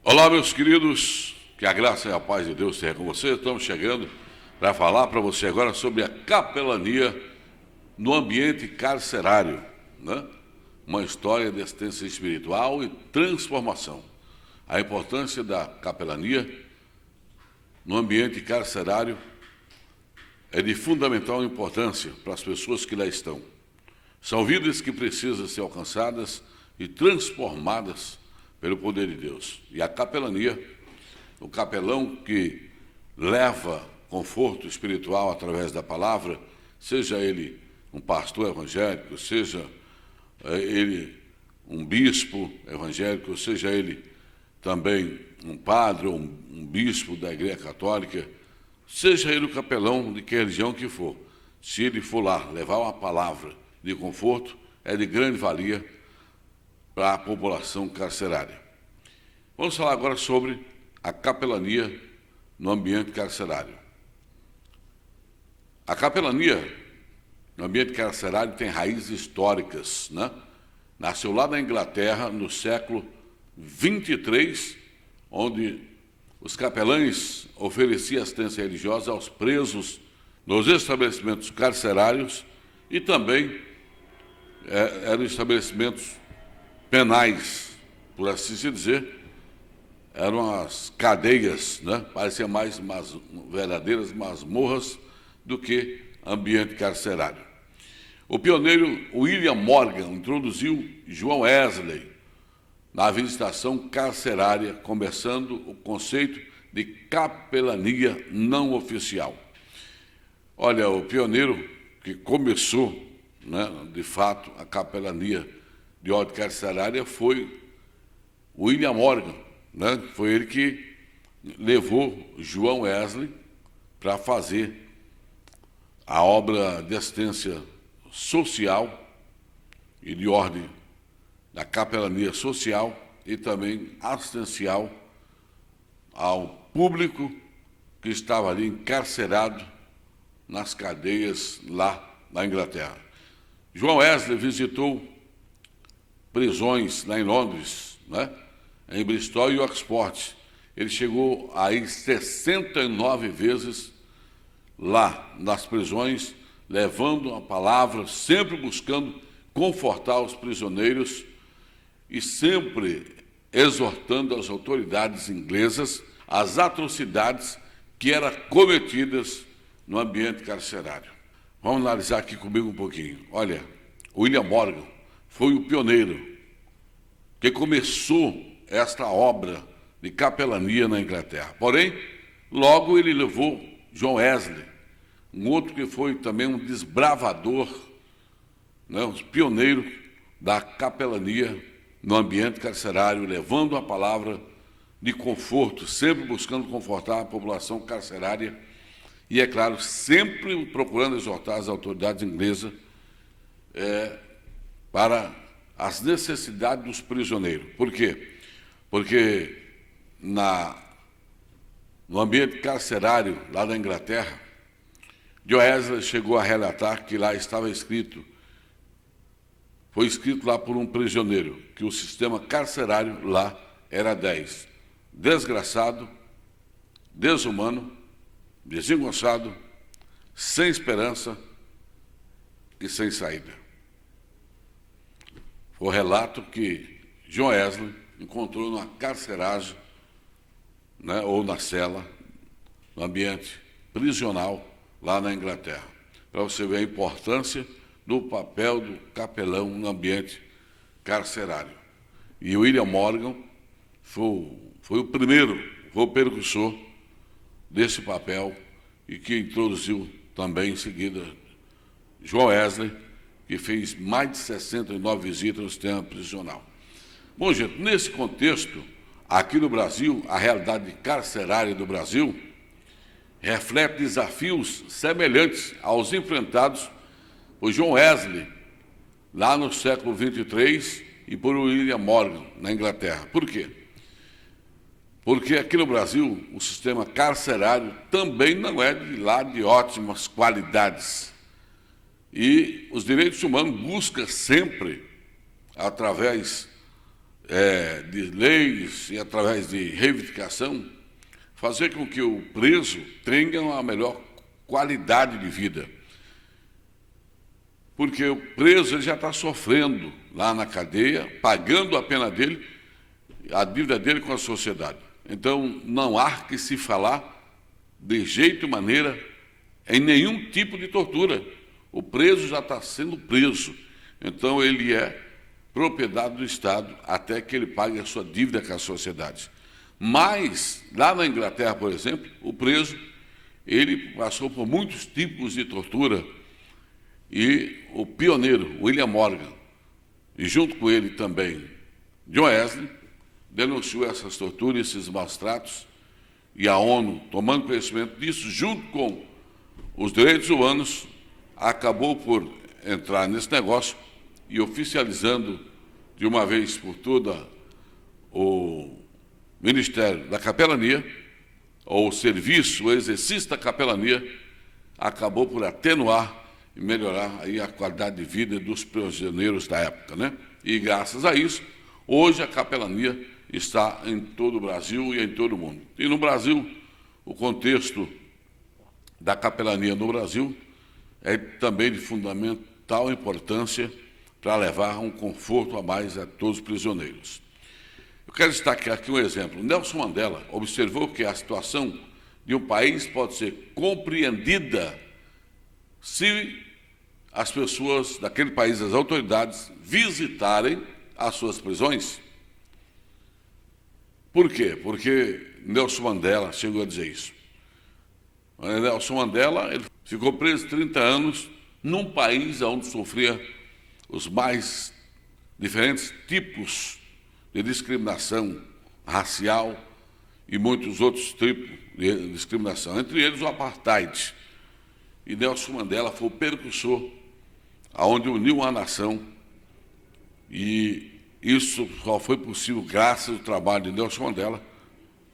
Olá, meus queridos, que a graça e a paz de Deus esteja com vocês. Estamos chegando para falar para você agora sobre a capelania no ambiente carcerário, né? Uma história de assistência espiritual e transformação. A importância da capelania no ambiente carcerário é de fundamental importância para as pessoas que lá estão. São vidas que precisam ser alcançadas e transformadas pelo poder de Deus. E a capelania, o capelão que leva conforto espiritual através da palavra, seja ele um pastor evangélico, seja ele um bispo evangélico, seja ele também um padre ou um bispo da Igreja Católica, seja ele o capelão de que religião que for, se ele for lá levar uma palavra de conforto, é de grande valia para a população carcerária. Vamos falar agora sobre a capelania no ambiente carcerário. A capelania no ambiente carcerário tem raízes históricas, né? Nasceu lá na Inglaterra no século 23, onde os capelães ofereciam assistência religiosa aos presos nos estabelecimentos carcerários e também eram estabelecimentos penais, por assim se dizer, eram as cadeias, né? Pareciam mais verdadeiras masmorras do que ambiente carcerário. O pioneiro William Morgan introduziu João Wesley na visitação carcerária, começando o conceito de capelania não oficial. Olha, o pioneiro que começou, né, de fato, a capelania de ordem carcerária foi William Morgan, né? Foi ele que levou João Wesley para fazer a obra de assistência social e de ordem da capelania social e também assistencial ao público que estava ali encarcerado nas cadeias lá na Inglaterra. João Wesley visitou prisões lá em Londres, né? Em Bristol e Oxford. Ele chegou aí 69 vezes lá nas prisões, levando a palavra, sempre buscando confortar os prisioneiros e sempre exortando as autoridades inglesas às atrocidades que eram cometidas no ambiente carcerário. Vamos analisar aqui comigo um pouquinho. Olha, William Morgan foi o pioneiro que começou esta obra de capelania na Inglaterra. Porém, logo ele levou João Wesley, um outro que foi também um desbravador, né, um pioneiro da capelania no ambiente carcerário, levando a palavra de conforto, sempre buscando confortar a população carcerária e, é claro, sempre procurando exortar as autoridades inglesas para as necessidades dos prisioneiros. Por quê? Porque no ambiente carcerário lá na Inglaterra, João Wesley chegou a relatar que lá estava escrito, foi escrito lá por um prisioneiro, que o sistema carcerário lá era 10. Desgraçado, desumano, desengonçado, sem esperança e sem saída. Foi o relato que João Wesley encontrou numa carceragem, né, ou na cela, no ambiente prisional lá na Inglaterra. Para você ver a importância do papel do capelão no ambiente carcerário. E William Morgan foi o primeiro, foi o precursor desse papel e que introduziu também em seguida João Wesley, que fez mais de 69 visitas no sistema prisional. Bom, gente, nesse contexto, aqui no Brasil, a realidade carcerária do Brasil reflete desafios semelhantes aos enfrentados por João Wesley, lá no século 23, e por William Morgan, na Inglaterra. Por quê? Porque aqui no Brasil, o sistema carcerário também não é de ótimas qualidades. E os direitos humanos buscam sempre, através de leis e através de reivindicação, fazer com que o preso tenha uma melhor qualidade de vida. Porque o preso ele já está sofrendo lá na cadeia, pagando a pena dele, a dívida dele com a sociedade. Então, não há que se falar de jeito e maneira em nenhum tipo de tortura. O preso já está sendo preso. Então, ele é propriedade do Estado até que ele pague a sua dívida com a sociedade. Mas, lá na Inglaterra, por exemplo, o preso, ele passou por muitos tipos de tortura. E o pioneiro, William Morgan, e junto com ele também John Wesley, denunciou essas torturas, esses maus tratos, e a ONU, tomando conhecimento disso, junto com os direitos humanos, acabou por entrar nesse negócio e oficializando de uma vez por todas o Ministério da Capelania, ou o serviço, o exercício da capelania, acabou por atenuar e melhorar aí a qualidade de vida dos prisioneiros da época, né? E graças a isso, hoje a capelania está em todo o Brasil e em todo o mundo. E no Brasil, o contexto da capelania no Brasil é também de fundamental importância para levar um conforto a mais a todos os prisioneiros. Eu quero destacar aqui um exemplo. Nelson Mandela observou que a situação de um país pode ser compreendida se as pessoas daquele país, as autoridades, visitarem as suas prisões. Por quê? Porque Nelson Mandela chegou a dizer isso. Nelson Mandela ele ficou preso 30 anos num país onde sofria os mais diferentes tipos de discriminação racial e muitos outros tipos de discriminação, entre eles o apartheid. E Nelson Mandela foi o precursor aonde uniu a nação, e isso só foi possível graças ao trabalho de Nelson Mandela,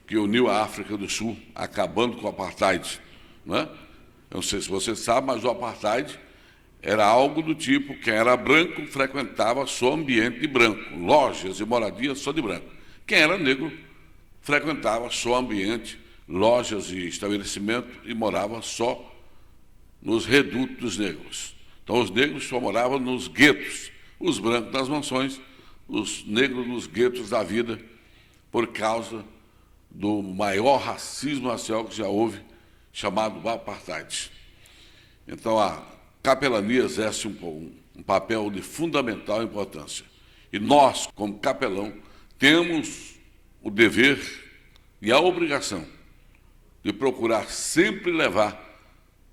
que uniu a África do Sul, acabando com o apartheid. Não é? Eu não sei se você sabe, mas o apartheid era algo do tipo, quem era branco frequentava só ambiente de branco, lojas e moradias só de branco. Quem era negro frequentava só ambiente, lojas e estabelecimentos e morava só nos redutos negros. Então, os negros só moravam nos guetos, os brancos nas mansões, os negros nos guetos da vida, por causa do maior racismo racial que já houve, chamado apartheid. Então, a capelania exerce um papel de fundamental importância. E nós, como capelão, temos o dever e a obrigação de procurar sempre levar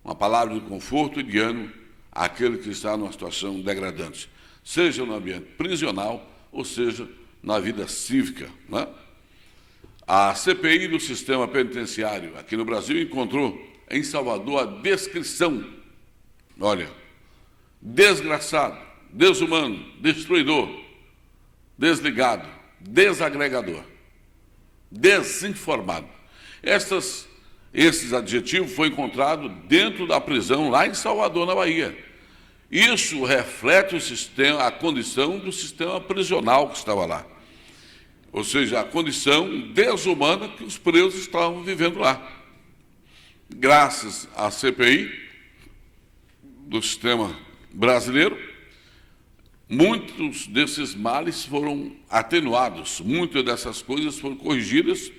uma palavra de conforto e de ânimo àquele que está numa situação degradante, seja no ambiente prisional ou seja na vida cívica, né? A CPI do sistema penitenciário aqui no Brasil encontrou em Salvador a descrição, olha, desgraçado, desumano, destruidor, desligado, desagregador, desinformado. Esses adjetivos foram encontrados dentro da prisão lá em Salvador, na Bahia. Isso reflete a condição do sistema prisional que estava lá. Ou seja, a condição desumana que os presos estavam vivendo lá. Graças à CPI do sistema brasileiro, muitos desses males foram atenuados, muitas dessas coisas foram corrigidas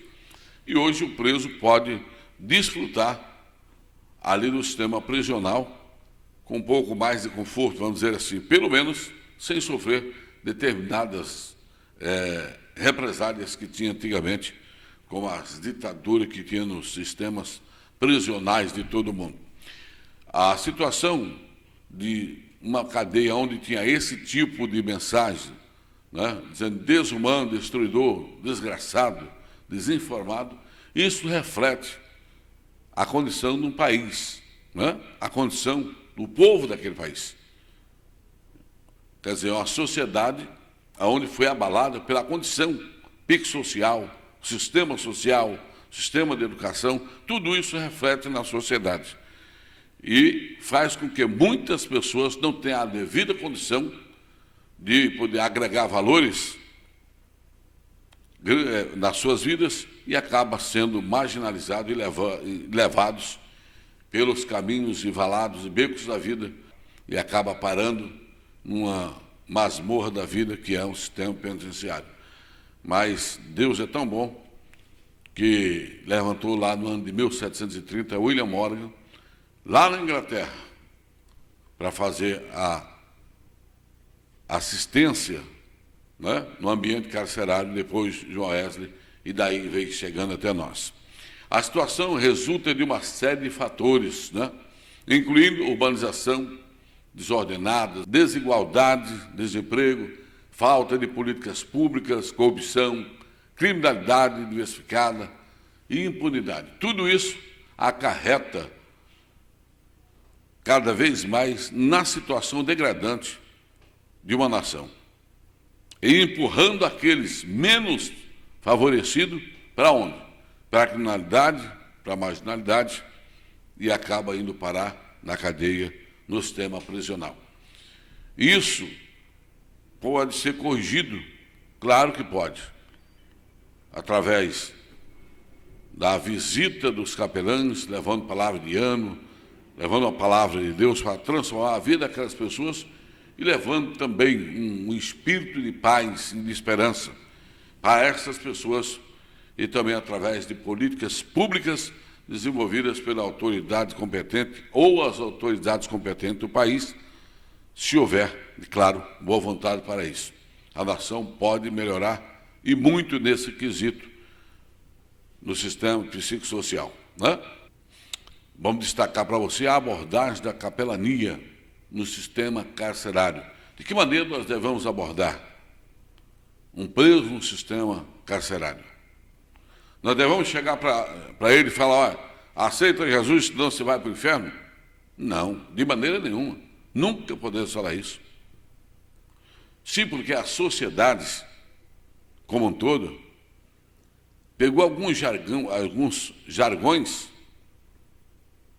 e hoje o preso pode desfrutar ali do sistema prisional com um pouco mais de conforto, vamos dizer assim, pelo menos sem sofrer determinadas represálias que tinha antigamente, como as ditaduras que tinha nos sistemas prisionais de todo o mundo. A situação de uma cadeia onde tinha esse tipo de mensagem, né, dizendo desumano, destruidor, desgraçado, desinformado, isso reflete a condição de um país, né, a condição do povo daquele país. Quer dizer, uma sociedade onde foi abalada pela condição psicossocial, sistema social, sistema de educação, tudo isso reflete na sociedade. E faz com que muitas pessoas não tenham a devida condição de poder agregar valores nas suas vidas e acaba sendo marginalizado e levados pelos caminhos e valados e becos da vida e acaba parando numa masmorra da vida que é um sistema penitenciário. Mas Deus é tão bom que levantou lá no ano de 1730 William Morgan, lá na Inglaterra, para fazer a assistência, né, no ambiente carcerário, depois John Wesley, e daí veio chegando até nós. A situação resulta de uma série de fatores, né, incluindo urbanização desordenada, desigualdade, desemprego, falta de políticas públicas, corrupção, criminalidade diversificada e impunidade. Tudo isso acarreta cada vez mais na situação degradante de uma nação e empurrando aqueles menos favorecidos para onde? Para a criminalidade, para a marginalidade e acaba indo parar na cadeia, no sistema prisional. Isso pode ser corrigido? Claro que pode, através da visita dos capelães, levando palavra de ânimo, levando a palavra de Deus para transformar a vida daquelas pessoas e levando também um espírito de paz e de esperança para essas pessoas e também através de políticas públicas desenvolvidas pela autoridade competente ou as autoridades competentes do país, se houver, claro, boa vontade para isso. A nação pode melhorar e muito nesse quesito no sistema psicossocial, né? Vamos destacar para você a abordagem da capelania no sistema carcerário. De que maneira nós devemos abordar um preso no sistema carcerário? Nós devemos chegar para ele e falar, olha, aceita Jesus, senão você vai para o inferno? Não, de maneira nenhuma. Nunca podemos falar isso. Sim, porque a sociedade, como um todo, pegou alguns jargões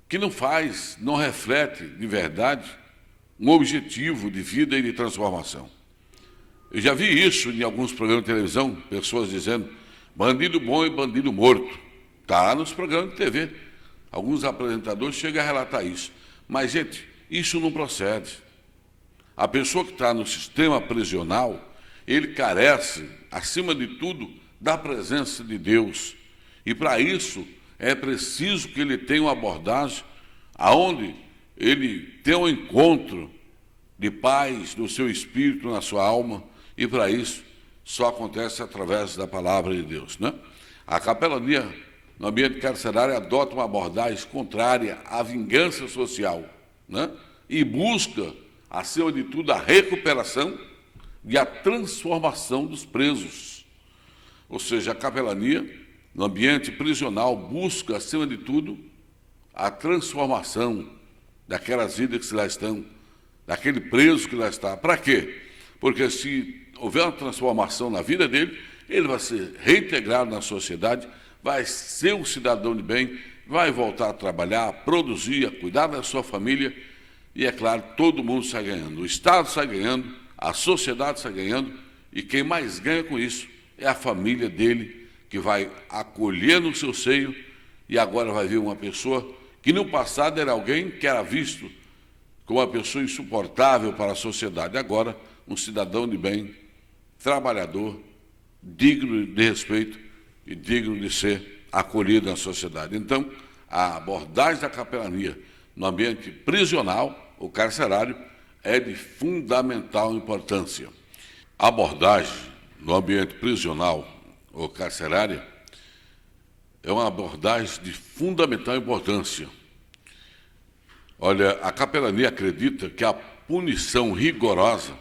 que não reflete de verdade um objetivo de vida e de transformação. Eu já vi isso em alguns programas de televisão, pessoas dizendo bandido bom e bandido morto. Está nos programas de TV. Alguns apresentadores chegam a relatar isso. Mas, gente, isso não procede. A pessoa que está no sistema prisional, ele carece, acima de tudo, da presença de Deus. E para isso é preciso que ele tenha uma abordagem aonde ele tem um encontro de paz no seu espírito, na sua alma, e para isso só acontece através da palavra de Deus, né? A capelania no ambiente carcerário adota uma abordagem contrária à vingança social, né? E busca, acima de tudo, a recuperação e a transformação dos presos. Ou seja, a capelania no ambiente prisional busca, acima de tudo, a transformação daquelas vidas que lá estão, daquele preso que lá está. Para quê? Porque se houver uma transformação na vida dele, ele vai ser reintegrado na sociedade, vai ser um cidadão de bem, vai voltar a trabalhar, a produzir, a cuidar da sua família, e é claro, todo mundo sai ganhando. O Estado sai ganhando, a sociedade sai ganhando, e quem mais ganha com isso é a família dele, que vai acolher no seu seio, e agora vai ver uma pessoa que no passado era alguém que era visto como uma pessoa insuportável para a sociedade, agora um cidadão de bem, trabalhador, digno de respeito e digno de ser acolhido na sociedade. Então, a abordagem da capelania no ambiente prisional ou carcerário é de fundamental importância. A abordagem no ambiente prisional ou carcerário é uma abordagem de fundamental importância. Olha, a capelania acredita que a punição rigorosa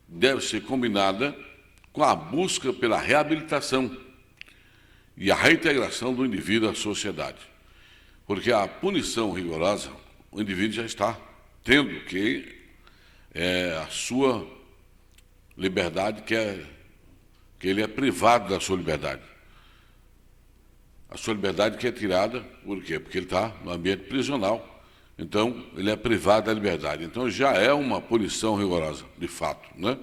deve ser combinada com a busca pela reabilitação e a reintegração do indivíduo à sociedade. Porque a punição rigorosa, o indivíduo já está tendo que a sua liberdade, que ele é privado da sua liberdade. A sua liberdade que é tirada, por quê? Porque ele está no ambiente prisional. Então, ele é privado da liberdade. Então, já é uma punição rigorosa, de fato, né?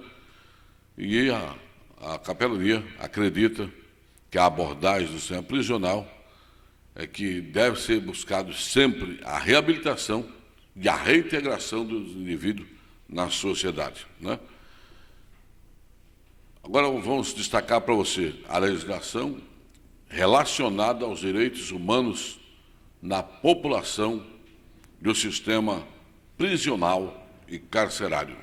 E a capelania acredita que a abordagem do sistema prisional é que deve ser buscado sempre a reabilitação e a reintegração dos indivíduos na sociedade, né? Agora vamos destacar para você a legislação relacionada aos direitos humanos na população do sistema prisional e carcerário.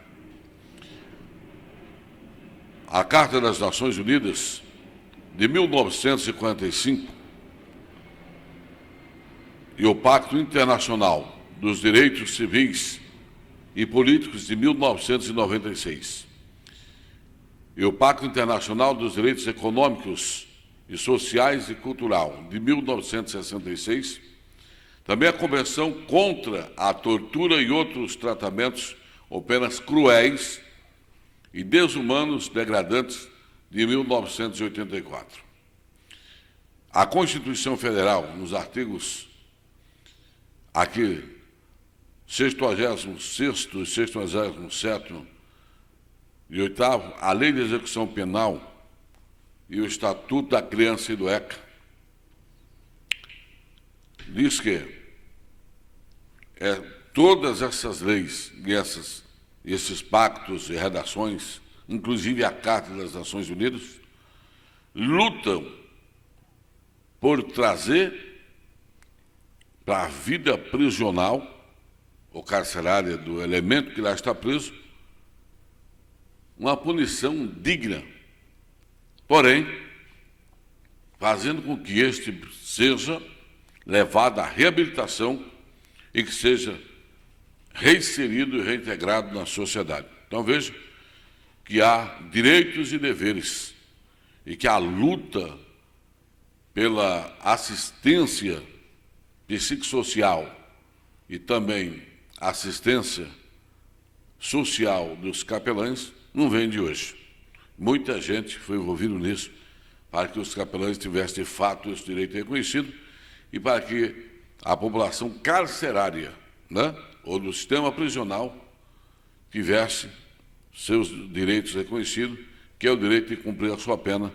A Carta das Nações Unidas de 1945 e o Pacto Internacional dos Direitos Civis e Políticos de 1996 e o Pacto Internacional dos Direitos Econômicos e Sociais e Cultural de 1966, também a Convenção contra a Tortura e outros tratamentos ou penas cruéis e desumanos degradantes de 1984. A Constituição Federal, nos artigos aqui 66º e 67º e 8º, a Lei de Execução Penal e o Estatuto da Criança e do ECA, diz que todas essas leis e esses pactos e redações, inclusive a Carta das Nações Unidas, lutam por trazer para a vida prisional ou carcerária do elemento que lá está preso uma punição digna, porém, fazendo com que este seja levado à reabilitação e que seja reinserido e reintegrado na sociedade. Então, veja que há direitos e deveres e que a luta pela assistência psicossocial e também assistência social dos capelães não vem de hoje. Muita gente foi envolvida nisso para que os capelães tivessem de fato esse direito reconhecido e para que a população carcerária, né, ou do sistema prisional tivesse seus direitos reconhecidos, que é o direito de cumprir a sua pena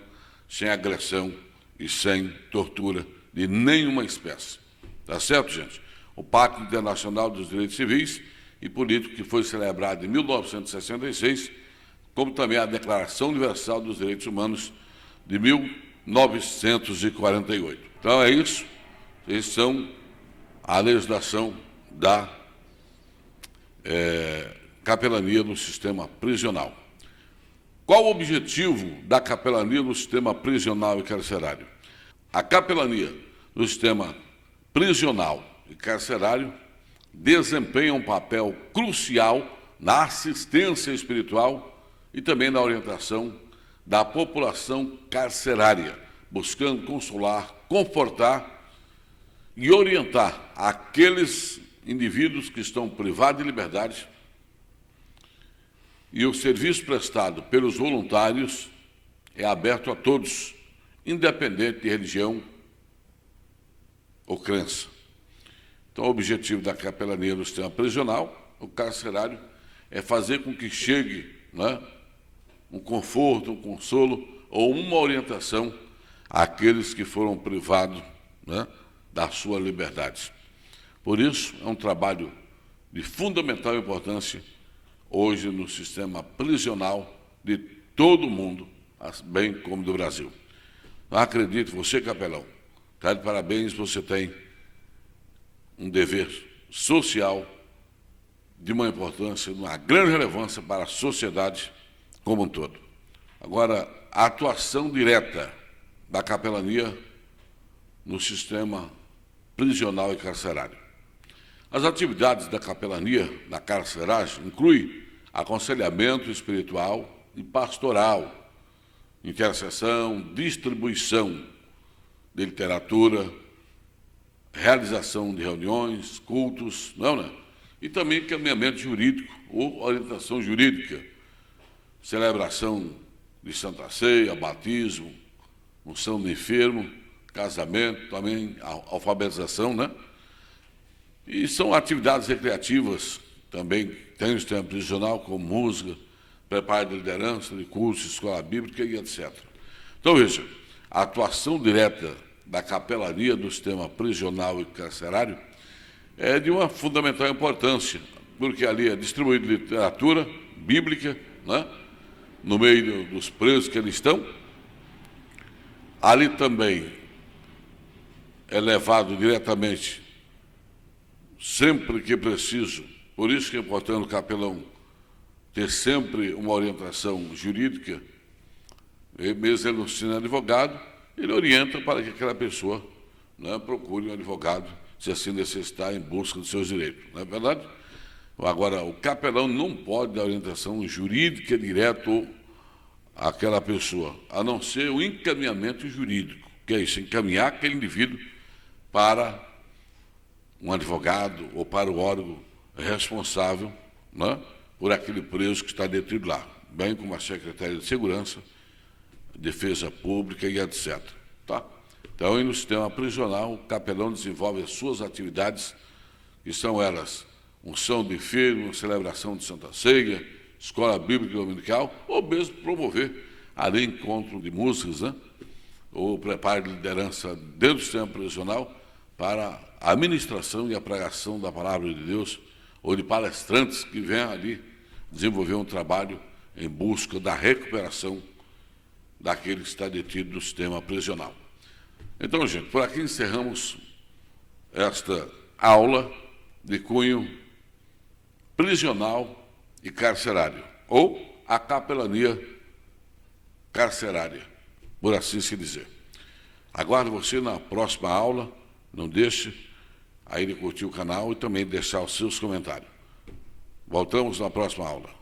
sem agressão e sem tortura de nenhuma espécie. Tá certo, gente? O Pacto Internacional dos Direitos Civis e Políticos, que foi celebrado em 1966, como também a Declaração Universal dos Direitos Humanos de 1948. Então é isso. Esses são a legislação da capelania no sistema prisional. Qual o objetivo da capelania no sistema prisional e carcerário? A capelania no sistema prisional e carcerário desempenha um papel crucial na assistência espiritual e também na orientação da população carcerária, buscando consolar, confortar e orientar aqueles indivíduos que estão privados de liberdade, e o serviço prestado pelos voluntários é aberto a todos, independente de religião ou crença. Então, o objetivo da capelania no sistema prisional, o carcerário, é fazer com que chegue, né, um conforto, um consolo ou uma orientação àqueles que foram privados, né, da sua liberdade. Por isso, é um trabalho de fundamental importância hoje no sistema prisional de todo o mundo, bem como do Brasil. Eu acredito, você, capelão, está de parabéns, você tem um dever social de uma importância, de uma grande relevância para a sociedade como um todo. Agora, a atuação direta da capelania no sistema prisional e carcerário. As atividades da capelania na carceragem incluem aconselhamento espiritual e pastoral, intercessão, distribuição de literatura, realização de reuniões, cultos, e também encaminhamento jurídico ou orientação jurídica, celebração de Santa Ceia, batismo, unção do enfermo, casamento, também alfabetização, E são atividades recreativas, também tem o sistema prisional, como música, preparo de liderança, de curso, escola bíblica e etc. Então, veja, a atuação direta da capelania do sistema prisional e carcerário é de uma fundamental importância, porque ali é distribuída literatura bíblica, né, no meio dos presos que ali estão. Ali também é levado diretamente, sempre que preciso, por isso que é importante o capelão ter sempre uma orientação jurídica, mesmo ele não sendo advogado, ele orienta para que aquela pessoa, né, procure um advogado, se assim necessitar, em busca dos seus direitos. Não é verdade? Agora, o capelão não pode dar orientação jurídica direto àquela pessoa, a não ser o encaminhamento jurídico, que é isso, encaminhar aquele indivíduo para um advogado ou para o órgão responsável, né, por aquele preso que está detido lá, bem como a Secretaria de Segurança, Defesa Pública e etc. Tá? Então, e no sistema prisional, o capelão desenvolve as suas atividades, que são elas, unção de enfermo, celebração de Santa Ceia, escola bíblica dominical, ou mesmo promover ali encontro de músicas, né, ou preparo de liderança dentro do sistema prisional para a administração e a pregação da palavra de Deus, ou de palestrantes que venham ali desenvolver um trabalho em busca da recuperação daquele que está detido no sistema prisional. Então, gente, por aqui encerramos esta aula de cunho prisional e carcerário, ou a capelania carcerária, por assim se dizer. Aguardo você na próxima aula, não deixe aí de curtir o canal e também deixar os seus comentários. Voltamos na próxima aula.